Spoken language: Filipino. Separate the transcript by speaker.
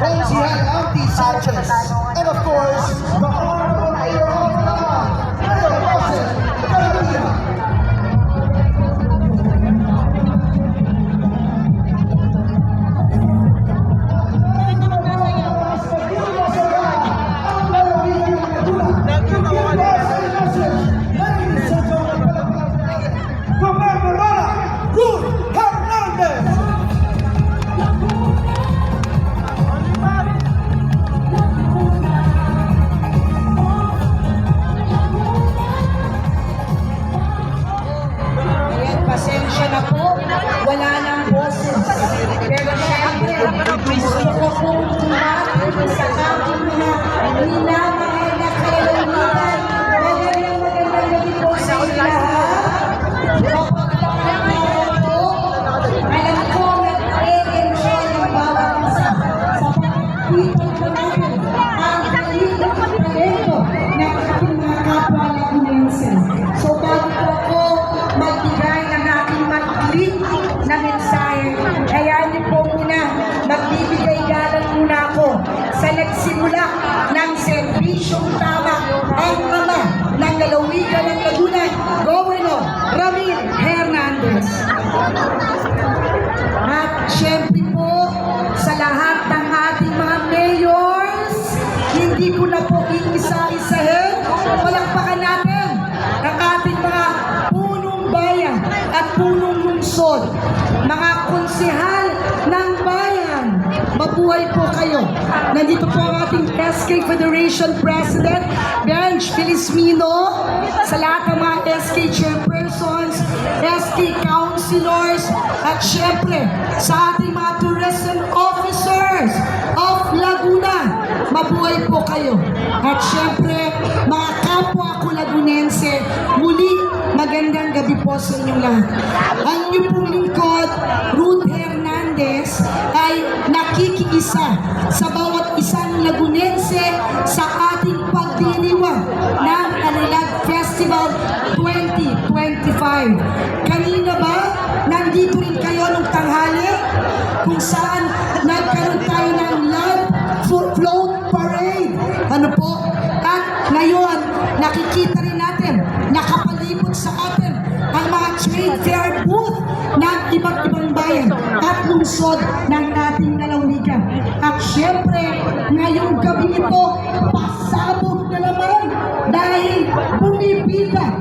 Speaker 1: Konsihal Auntie Sanchez, and of course, the Honorable Mayor of Laban, Mayor Joseph Garcia.
Speaker 2: Pasensya na po, wala nang boses. Pero syempre, gusto ko pong tumapit sa aking mga minamahal na kaluluhan. Magandang gabi po sa inyo lahat. Mapagpapalaan po, alam ko nag-e-enjoy ang bawat isa sa pagkikita ko natin ang kalilang talento ng ating mga kapwa Lagunenses. So bago po ako magbigay ng aking matlik na mensahe, kaya niyo po muna, magbibigay galang muna ako sa nagsimula ng serbisyong tama, ang ama ng lalawigan ng Laguna, Governor Ramil Hernandez. At syempre po, sa lahat ng ating mga mayors, hindi ko na po iisa-isahin, palakpakan natin ang ating mga punong bayan at punong lungsod, mga konsehal ng bayan. Mabuhay po kayo. Nandito po ang ating SK Federation President, Benj Felizmino, sa lahat ng mga SK Chairpersons, SK Councilors, at syempre sa ating mga tourism officers of Laguna. Mabuhay po kayo. At syempre, mga kapwa ko Lagunense, muli magandang gabi po sa inyong lahat. Ang inyong pong lingkod, Ruth Hernandez, ay nakikiisa sa bawat isang Lagunense sa ating pagdiriwang ng Anilag Festival 2025. Kanina ba, nandito rin kayo nung tanghali kung saan nagkaroon tayo ng land float parade. Ano po? At ngayon, nakikita rin natin, nakapalibot sa atin ang mga trade fair booth ng iba't ibang bayan at lungsod ng ating lalawigan. At syempre, ngayong gabi ito, pasabog na naman dahil bumibida